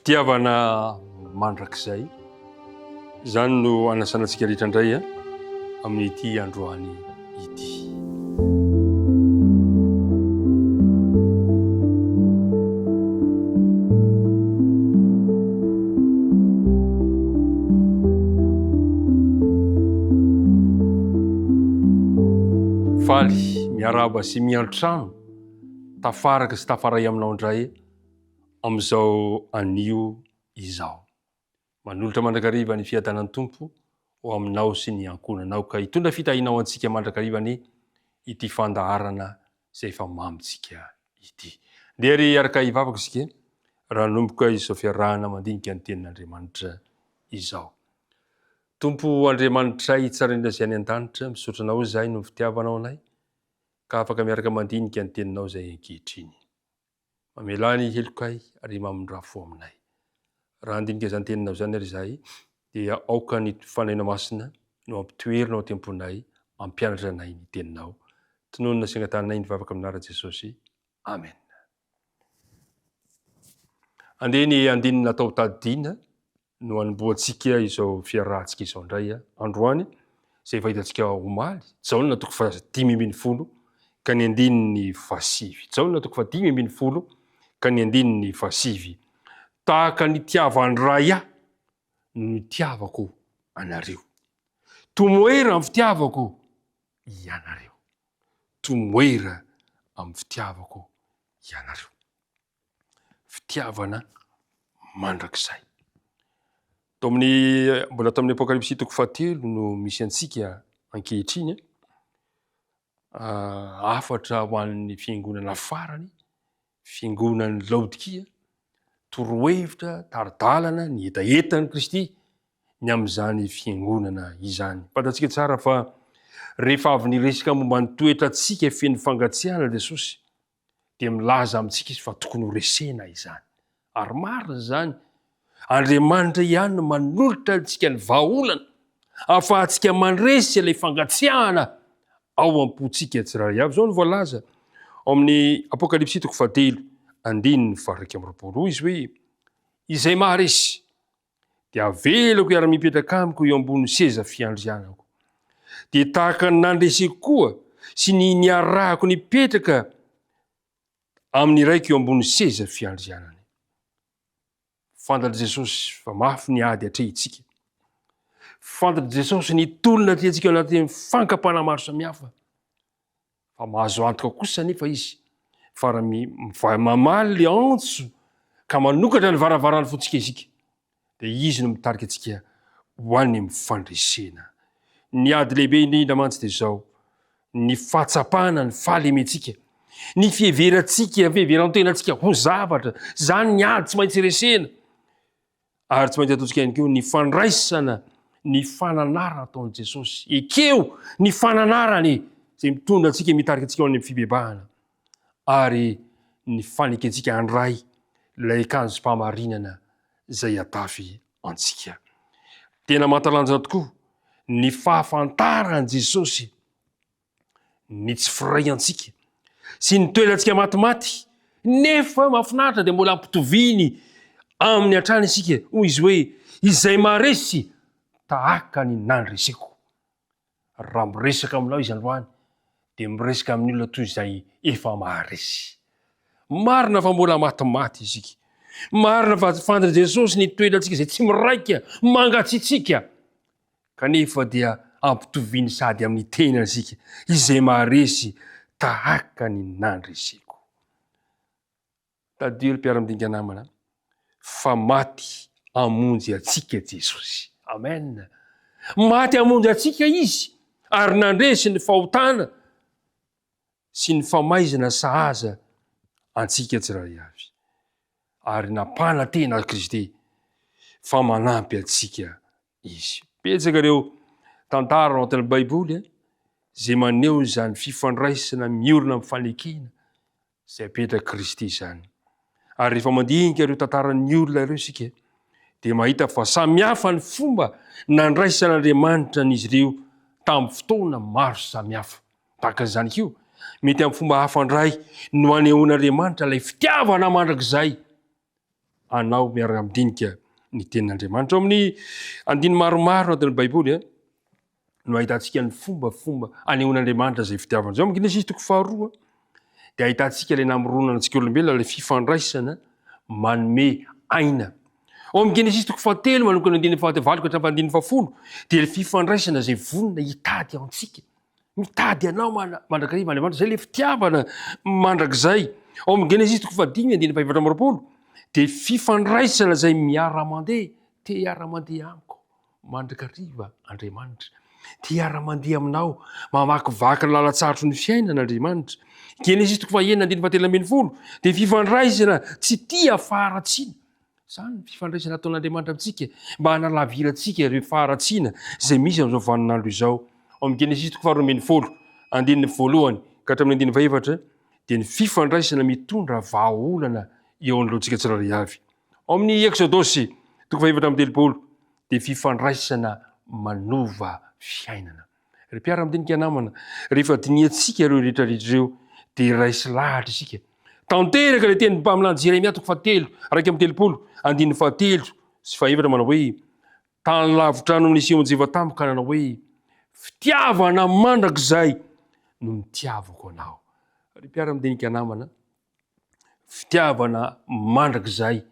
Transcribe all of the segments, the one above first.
fitiavana mandrakizay zany no anasanantsika rehetra indray amin'ity androany ity. Faly miaraba sy miantrano tafaraka sy tafaray aminao indray amin'izao anio izao. Manolotra mandrakariva ny fiadanan'ny tompo ho aminao sy ny ankonanao ka hitondra fitahinao antsika mandrakariva ny ity fandaharana izay efa mamitsika ity. Ndeha ry araka hivavaka isika raha nomboka izao fiarahana mandinika ny tenin'Andriamanitra izao. Tompo Andriamanitra tsara indrindra izay any an-danitra, misaotra anao izay no fitiavanao anay ka afaka miaraka mandinika ny teninao izay ankehitriny. Mamelany helokay ary mamondrafo aminay. Raha andinika izany teninao izany ary izahay dia aoka ny fanaina masina no ampitoerinao temponay, ampianatra anay ny teninao. Tinonina sy angatanay ny vavaka amin'ara Jesosy. Amen. Andeha ny andinina atao tadidiana no anomboantsika izao fiarahantsika izao indray androany izay fahitantsika omaly Jaona 5:10 ka ny andininy 7. Jaona 5:10 ka ny andininy 7. Tahaka ny tiavandray aho no tiavako anareo. Tomoera amin'ny fitiavako ianareo. Tomoera amin'ny fitiavako ianareo. Fitiavana mandrakizay. Mbola tamin'ny Apokalipsy 7 no misy antsika ankehitriny. Afatra ho an'ny fiangonana farany, fiangonan'ny Laodikia, torohevitra, taridalana, ny etaetan'i Kristy ny amin'izany fiangonana izany. Fantatsika tsara fa rehefa avy niresaka momba ny toetrantsika feno fangatsiahana Jesosy dia milaza amintsika izy fa tokony ho resena izany. Ary marina izany, Andriamanitra ihany no manolotra antsika ny vahaolana ahafahantsika mandresy ilay fangatsiahana ao am-pontsika tsirairay avy. Zao no voalaza ao amin'ny Apokalipsy 7:1-2 izy hoe: izay maharesy dia avelako iara-mipetraka amiko eo ambony seza fiandrianako, dia tahaka ny nandresiko koa sy ny niarahako nipetraka amin'ny raiko eo ambony seza fiandrianany. Fantatra Jesosy fa mafy ny ady hatrehitsika. Fantatra Jesosy ny tolona tiantsika ao anatin'ny fankapana maro samihafa. Fa mahazo antoka kosa nefa izy fa raha mamaly le antso ka manokatra ny varavarany fontsika isika dia izy no mitarika antsika ho an'ny mifandresena. Ny ady lehibe indrindra mantsy dia izao: ny fahatsapana, ny fahalemetsika, ny fiheverantsika, fiheveran-tenantsika ho zavatra. Zany ny ady tsy maintsy resena. Ary tsy maintsy ataontsika ihany koa ny fandraisana, ny fananarana ataon'i Jesosy. Ekeo ny fananarany izay mitondra antsika, mitarika antsika ao amin'ny fibebahana. Ary ny fanekentsika handray ilay akanjom-pamarinana izay atafy antsika. Tena mahatalanjona tokoa ny fahafantaran'i Jesosy ny tsy firay antsika sy ny toerantsika matimaty, nefa mahafinaritra dia mbola ampitoviany amin'ny hatrany isika. Hoy izy hoe: izay maharesy tahaka ny nandreseko. Raha miresaka aminao izy androany dia miresaka amin'ny olona toy izay efa maharesy. Marina fa mbola matimaty isika. Marina fa fantatra Jesosy ny toerantsika izay tsy miraika mangatsitsika, kanefa dia ampitoviany sady amin'ny tenany isika. Izay maharesy tahaka ny nandreseko. Taddio mpiara-midinika namana fa maty amonjy atsika Jesosy. Amen. Maty amonjy atsika izy ary nandresy ny fahotana sy ny famaizana sahaza antsika tsirairay avy. Ary napana tena Kristy fa manampy antsika izy. Betsaka ireo tantara ao anatin'ny Baiboly izay maneho izany fifandraisana miorina amin'ny fanekena izay apetraka Kristy izany. Ary rehefa mandinika ireo tantaran'ny olona ireo isika dia mahita fa samihafa ny fomba nandraisan'Andriamanitra n'izy ireo tamin'ny fotoana maro samihafa. Tahaka izany koa mety amin'ny fomba hafa indray no anehoan'Andriamanitra ilay fitiavana mandrakizay anao miaraka midinika ny tenin'Andriamanitra. Ao amin'ny andiny maromaro anatin'ny Baiboly no ahitantsika ny fombafomba anehoan'Andriamanitra zay fitiavana zao. Amin'ny Genesis 2 dia ahitantsika ilay namoronana antsika olombelona ilay fifandraisana manome aina. Ao amin'ny Genesis 3 manokana andiny 7 ka hatramin'ny andiny 10 dia ilay fifandraisana zay vonona hitady ao antsika. Mitady anao mandrakariva Andriamanitra zay le fitiavana mandrakizay. Ao amin'ny Genesis 3 andiny 5 dia fifandraisana zay miara-mandeha. Te hiara-mandeha amiko mandrakariva Andriamanitra. Te hiara-mandeha aminao mamakivaky lalan-tsarotry ny fiainan'Andriamanitra. Genesis 3 andiny 7 dia fifandraisana tsy tia faharatsiana. Zany fifandraisana ataon'Andriamanitra amintsika mba hanalavirantsika ireo faharatsiana zay misy amin'izao vaninandro izao. Ao amin'ny Genesis 3 andiny 1 ka hatramin'ny andiny 4 dia ny fifandraisana mitondra vahaolana eo an'loantsika tsirairay avy. Ao amin'ny Exodus 4:30 dia fifandraisana manova fiainana. Ry mpiara-midinika namana, rehefa diniantsika ireo rehetrarehetra ireo dia raisy lahatra isika. Tanteraka ilay teny mpaminany Jeremia 1:30 andiny 7 sy 8 manao hoe tany lavitra no nisy onjeva tamiko ka nanao hoe fitiavana mandrakizay no nitiavako anao. Ry mpiara-midinika namana, fitiavana mandrakizay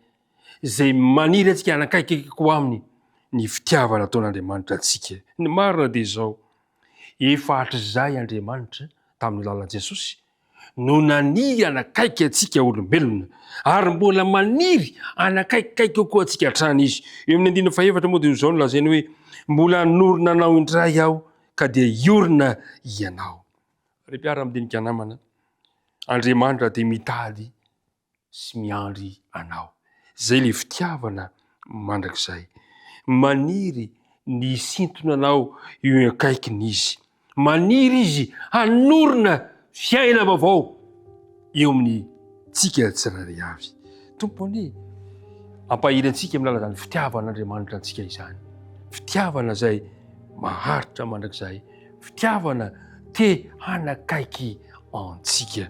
zay maniry antsika hanakaikiko aminy ny fitiavana ataon'Andriamanitra antsika. Ny marina dia izao, efa hatrizay Andriamanitra tamin'ny lalan'i Jesosy no naniry hanakaiky antsika olombelona ary mbola maniry hanakaikikaiky kokoa antsika hatrany izy. Eo amin'ny andiny 4 moa dia izao no lazainy hoe mbola norona anao indray aho ka dia iorina ianao. Ry mpiara-midinika namana, Andriamanitra dia mitady sy miandry anao. Zay le fitiavana mandrakizay. Maniry ny sintona anao eo akaikiny izy. Maniry izy hanorina fiaina vaovao eo amin'ny tsika tsirairay avy. Tompony, ampahirantsika amin'ny lalan'izany fitiavan'Andriamanitra antsika izany. Fitiavana zay maharitra mandrakizay. Fitiavana te hanakaiky antsika.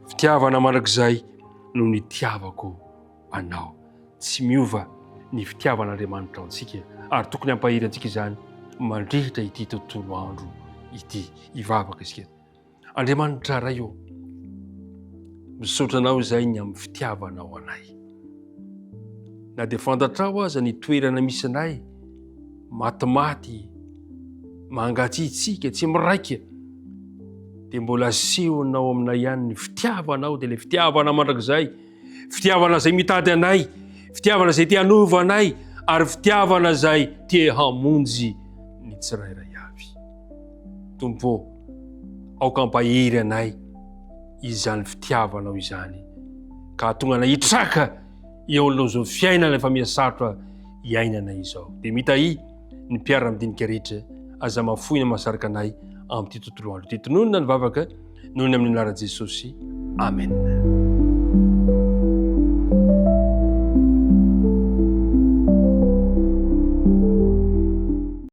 Fitiavana mandrakizay no nitiavako anao. Tsy miova ny fitiavan'Andriamanitra antsika ary tokony ampahirantsika izany mandrehitra ity tontolo andro ity ivavaka isika. Andriamanitra ray io, misaotra anao izay ny amin'ny fitiavanao anay. Na dia fantatrao aza ny toerana misy anay matimaty mangatsiatsika tsy miraika dia mbola asehonao aminay ihany ny fitiavanao dia ilay fitiavana mandrakizay. Fitiavana zay mitady anay, fitiavana zay te hanova anay ary fitiavana zay te hamonjy ny tsirairay avy. Tompo, aoka ampahery anay izany fitiavanao izany ka hatonga anay hitraka eo alohan'izao fiainana efa mihasarotra iainana izao. Dia mitahy ny mpiara-midinika rehetra aza mafoina mahasaraka anay amin'ity tontolo andro ity. Tononona ny vavaka noho ny amin'ny anaran'i Jesosy. Amen.